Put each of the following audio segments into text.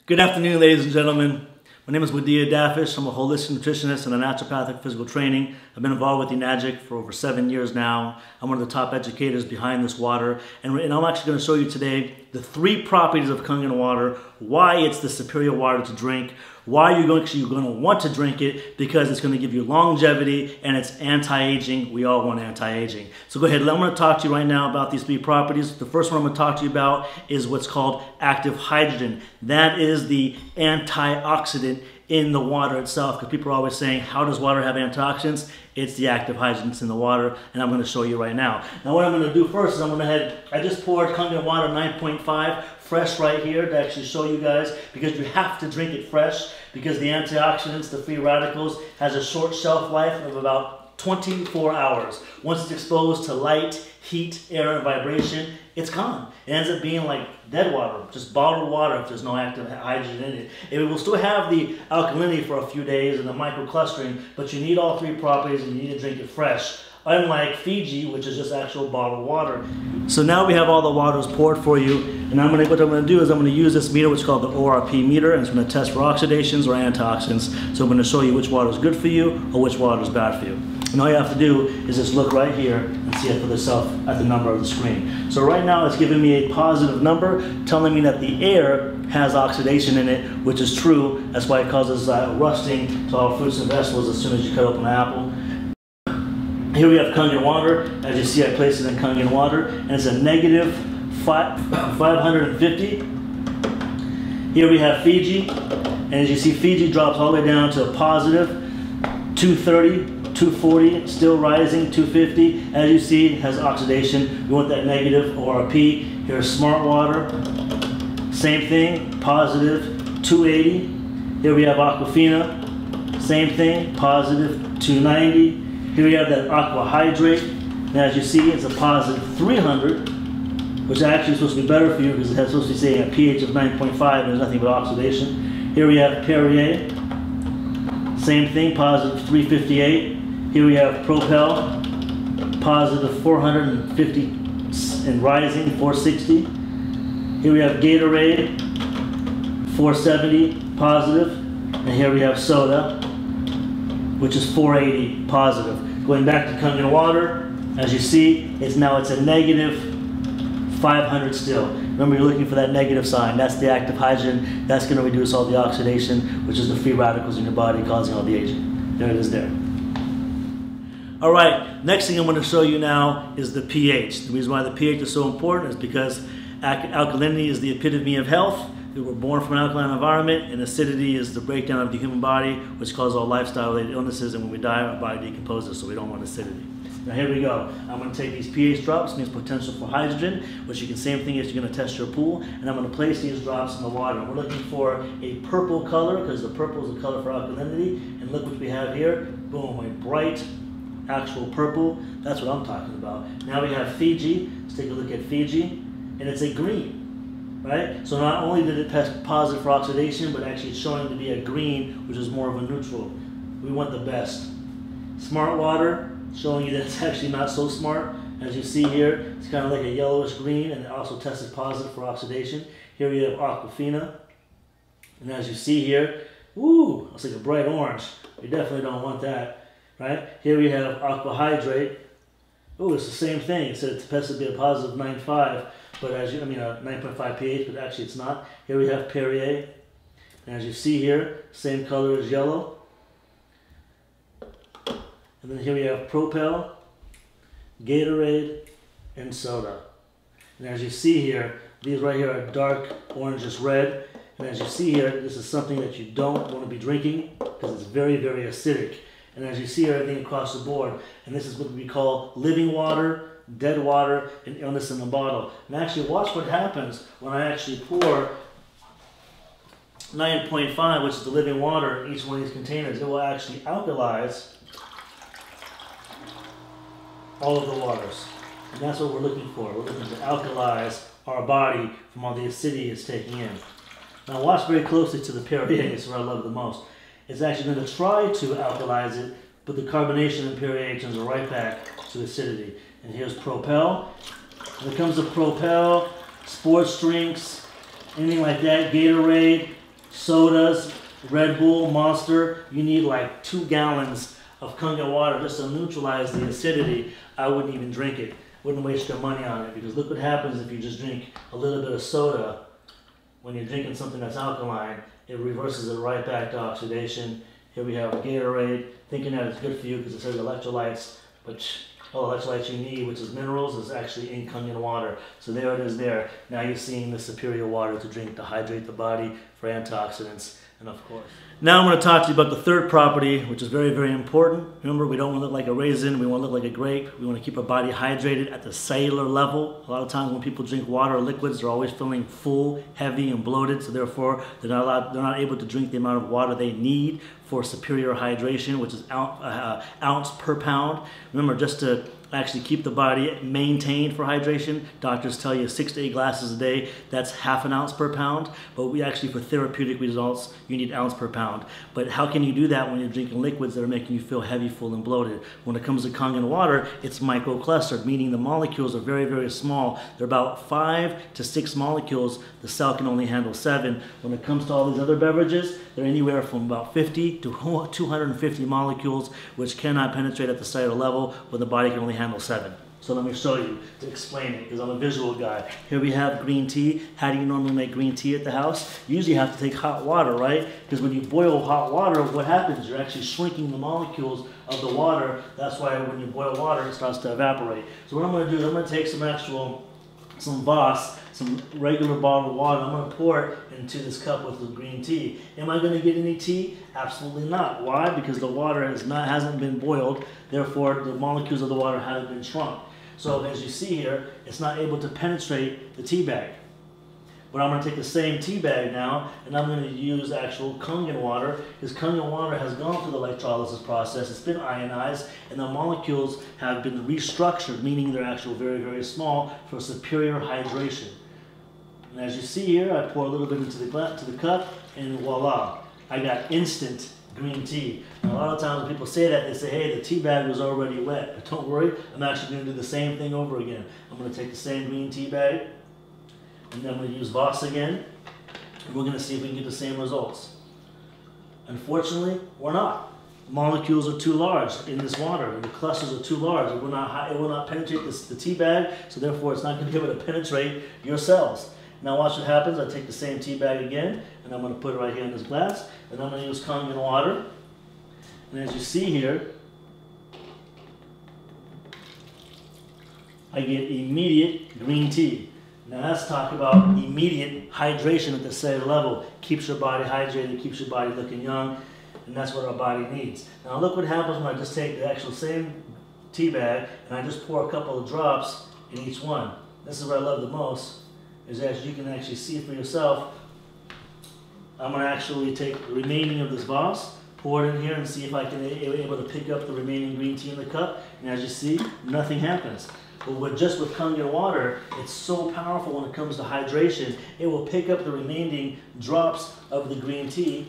Good afternoon, ladies and gentlemen. My name is Wadia Dafish. I'm a holistic nutritionist and a naturopathic physical training. I've been involved with Ionized for over 7 years now. I'm one of the top educators behind this water. And I'm actually going to show you today the 3 properties of Kangen water, why it's the superior water to drink, why you're going to want to drink it, because it's going to give you longevity and it's anti-aging. We all want anti-aging. So go ahead, I'm going to talk to you right now about these 3 properties. The first one I'm going to talk to you about is what's called active hydrogen. That is the antioxidant in the water itself, because people are always saying, how does water have antioxidants? It's the active hydrogens in the water, and I'm going to show you right now. Now what I'm going to do first is I just poured Kangen water 9.5 fresh right here to actually show you guys, because you have to drink it fresh, because the antioxidants, the free radicals, has a short shelf life of about 24 hours. Once it's exposed to light, heat, air, and vibration, it's gone. It ends up being like dead water, just bottled water if there's no active hydrogen in it. It will still have the alkalinity for a few days and the microclustering, but you need all 3 properties and you need to drink it fresh. Unlike Fiji, which is just actual bottled water. So now we have all the waters poured for you, and what I'm going to do is I'm going to use this meter, which is called the ORP meter, and it's going to test for oxidations or antioxidants. So I'm going to show you which water is good for you or which water is bad for you. And all you have to do is just look right here and see it for yourself at the number of the screen. So right now it's giving me a positive number, telling me that the air has oxidation in it, which is true. That's why it causes rusting to all fruits and vegetables as soon as you cut open an apple. Here we have Kangen water. As you see, I placed it in Kangen water, and it's a negative 550. Here we have Fiji, and as you see, Fiji drops all the way down to a positive 230, 240, still rising, 250. As you see, it has oxidation. We want that negative ORP. Here's smart water. Same thing, positive 280. Here we have Aquafina. Same thing, positive 290. Here we have that aqua hydrate, and as you see, it's a positive 300, which actually is supposed to be better for you because it's supposed to be saying a pH of 9.5 and there's nothing but oxidation. Here we have Perrier, same thing, positive 358. Here we have Propel, positive 450 and rising, 460. Here we have Gatorade, 470 positive, and here we have Soda, which is 480 positive. Going back to Kangen water, as you see, it's a negative 500 still. Remember, you're looking for that negative sign. That's the active hydrogen. That's going to reduce all the oxidation, which is the free radicals in your body causing all the aging. There it is there. All right, next thing I'm going to show you now is the pH. The reason why the pH is so important is because alkalinity is the epitome of health. We were born from an alkaline environment, and acidity is the breakdown of the human body, which causes all lifestyle-related illnesses, and when we die, our body decomposes, so we don't want acidity. Now here we go. I'm going to take these pH drops, means potential for hydrogen, which you can, same thing as you're going to test your pool, and I'm going to place these drops in the water. We're looking for a purple color, because the purple is the color for alkalinity, and look what we have here. Boom, a bright, actual purple. That's what I'm talking about. Now we have Fiji. Let's take a look at Fiji, and it's a green. Right? So not only did it test positive for oxidation, but actually it's showing to be a green, which is more of a neutral. We want the best. Smart water, showing you that it's actually not so smart. As you see here, it's kind of like a yellowish green, and it also tested positive for oxidation. Here we have Aquafina. And as you see here, ooh, it's like a bright orange. We definitely don't want that. Right? Here we have Aqua Hydrate. Oh, it's the same thing. It said it tested to be a positive 9.5. But as you, 9.5 pH, but actually it's not. Here we have Perrier. And as you see here, same color as yellow. And then here we have Propel, Gatorade, and Soda. And as you see here, these right here are dark orangish red. And as you see here, this is something that you don't want to be drinking because it's very, very acidic. And as you see everything across the board, and this is what we call living water, dead water, and illness in the bottle. And actually watch what happens when I actually pour 9.5, which is the living water, in each one of these containers. It will actually alkalize all of the waters. And that's what we're looking for. We're looking to alkalize our body from all the acidity it's taking in. Now watch very closely to the Perrier. This is what I love the most. It's actually going to try to alkalize it, but the carbonation in Perrier turns it right back to acidity. And here's Propel. When it comes to Propel, sports drinks, anything like that, Gatorade, sodas, Red Bull, Monster, you need like 2 gallons of Kangen water just to neutralize the acidity. I wouldn't even drink it. Wouldn't waste your money on it, because look what happens if you just drink a little bit of soda. When you're drinking something that's alkaline, it reverses it right back to oxidation. Here we have Gatorade, thinking that it's good for you because it says electrolytes, but all the electrolytes you need, which is minerals, is actually in Kangen water. So there it is there. Now you're seeing the superior water to drink to hydrate the body for antioxidants, and of course. Now I'm going to talk to you about the third property, which is very, very important. Remember, we don't want to look like a raisin. We want to look like a grape. We want to keep our body hydrated at the cellular level. A lot of times when people drink water or liquids, they're always feeling full, heavy, and bloated. So therefore, they're not able to drink the amount of water they need for superior hydration, which is ounce per pound. Remember, just to actually keep the body maintained for hydration, doctors tell you 6 to 8 glasses a day. That's ½ an ounce per pound. But we actually, for therapeutic results, you need ounce per pound. But how can you do that when you're drinking liquids that are making you feel heavy, full, and bloated? When it comes to Kangen water, it's microclustered, meaning the molecules are very, very small. They're about 5 to 6 molecules. The cell can only handle 7. When it comes to all these other beverages, they're anywhere from about 50 to 250 molecules, which cannot penetrate at the cellular level, when the body can only handle 7. So let me show you to explain it, because I'm a visual guy. Here we have green tea. How do you normally make green tea at the house? You usually have to take hot water, right? Because when you boil hot water, what happens? You're actually shrinking the molecules of the water. That's why when you boil water, it starts to evaporate. So what I'm going to do is I'm going to take some Voss, some regular bottled water. I'm going to pour it into this cup with the green tea. Am I going to get any tea? Absolutely not. Why? Because the water hasn't been boiled. Therefore, the molecules of the water haven't been shrunk. So as you see here, it's not able to penetrate the tea bag. But I'm going to take the same tea bag now, and I'm going to use actual Kangen water, because Kangen water has gone through the electrolysis process. It's been ionized, and the molecules have been restructured, meaning they're actually very, very small for superior hydration. And as you see here, I pour a little bit into the cup, and voila, I got instant green tea. Now, a lot of times when people say that, they say, hey, the tea bag was already wet. But don't worry, I'm actually going to do the same thing over again. I'm going to take the same green tea bag, and then I'm going to use Voss again, and we're going to see if we can get the same results. Unfortunately, we're not. The molecules are too large in this water, and the clusters are too large. It will not penetrate the tea bag, so therefore it's not going to be able to penetrate your cells. Now watch what happens. I take the same tea bag again, and I'm going to put it right here in this glass, and I'm going to use Kangen water. And as you see here, I get immediate green tea. Now let's talk about immediate hydration at the cellular level. Keeps your body hydrated, keeps your body looking young, and that's what our body needs. Now look what happens when I just take the actual same tea bag and I just pour a couple of drops in each one. This is what I love the most, is that you can actually see for yourself. I'm going to actually take the remaining of this Voss, pour it in here, and see if I can be able to pick up the remaining green tea in the cup. And as you see, nothing happens. But just with Kangen water, it's so powerful when it comes to hydration. It will pick up the remaining drops of the green tea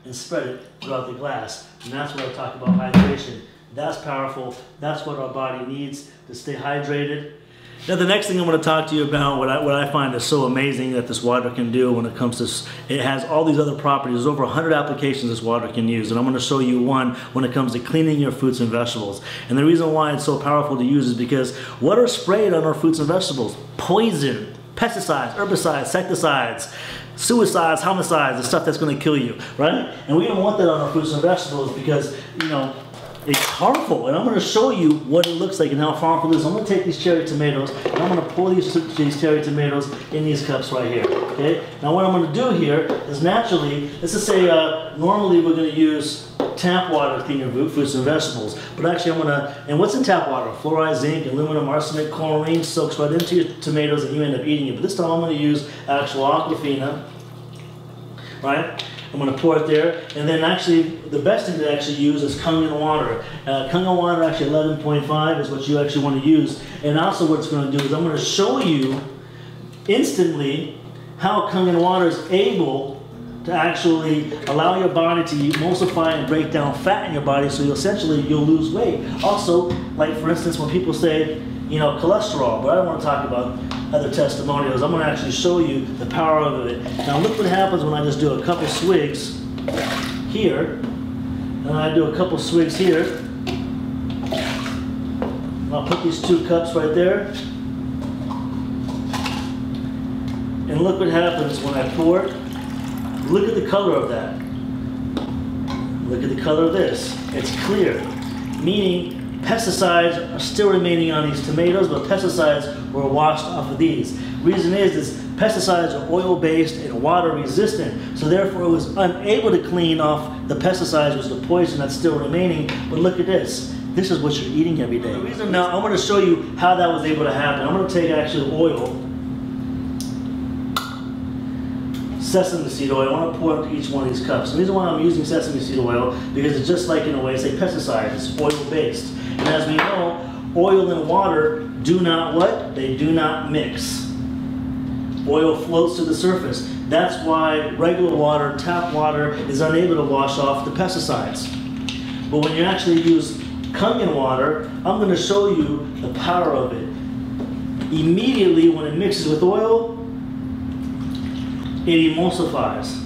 and spread it throughout the glass. And that's what I talk about hydration. That's powerful. That's what our body needs to stay hydrated. Now the next thing I'm going to talk to you about, what I find is so amazing that this water can do when it comes to, it has all these other properties. There's over 100 applications this water can use, and I'm going to show you one when it comes to cleaning your fruits and vegetables. And the reason why it's so powerful to use is because what are sprayed on our fruits and vegetables? Poison, pesticides, herbicides, insecticides, suicides, homicides, the stuff that's going to kill you, right? And we don't want that on our fruits and vegetables because, you know, it's harmful, and I'm going to show you what it looks like and how harmful it is. I'm going to take these cherry tomatoes, and I'm going to pour these cherry tomatoes in these cups right here, okay? Now what I'm going to do here is naturally, let's just say normally we're going to use tap water to clean your fruits and vegetables, but actually I'm going to, and what's in tap water? Fluoride, zinc, aluminum, arsenic, chlorine, soaks right into your tomatoes and you end up eating it. But this time I'm going to use actual Aquafina, right? I'm going to pour it there, and then actually the best thing to actually use is Kangen water. Kangen water, actually 11.5 is what you actually want to use. And also what it's going to do is I'm going to show you instantly how Kangen water is able to actually allow your body to emulsify and break down fat in your body, so you'll lose weight. Also, like for instance, when people say, cholesterol, but I don't want to talk about other testimonials. I'm going to actually show you the power of it. Now look what happens when I just do a couple swigs here, and I do a couple swigs here. I'll put these 2 cups right there. And look what happens when I pour it. Look at the color of that. Look at the color of this. It's clear, meaning pesticides are still remaining on these tomatoes, but pesticides were washed off of these. Reason is pesticides are oil-based and water-resistant, so therefore it was unable to clean off the pesticides, which is the poison that's still remaining. But look at this. This is what you're eating every day. Now I'm going to show you how that was able to happen. I'm going to take actually oil, sesame seed oil. I want to pour into each one of these cups. The reason why I'm using sesame seed oil, because it's just like, in a way, it's a pesticide. It's oil-based. And as we know, oil and water do not what? They do not mix. Oil floats to the surface. That's why regular water, tap water, is unable to wash off the pesticides. But when you actually use Kangen water, I'm going to show you the power of it. Immediately when it mixes with oil, it emulsifies.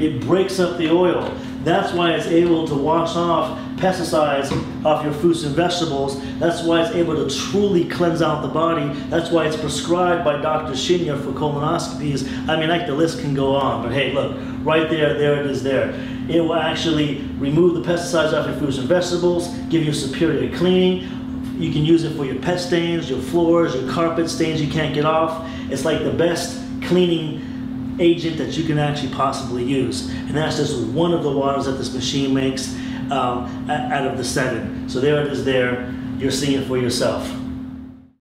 It breaks up the oil. That's why it's able to wash off pesticides off your fruits and vegetables. That's why it's able to truly cleanse out the body. That's why it's prescribed by Dr. Shinya for colonoscopies. I mean, like, the list can go on, but hey, look, right there, there it is there. It will actually remove the pesticides off your fruits and vegetables, give you superior cleaning. You can use it for your pet stains, your floors, your carpet stains you can't get off. It's like the best cleaning agent that you can actually possibly use. And that's just one of the waters that this machine makes out of the 7. So there it is there. You're seeing it for yourself.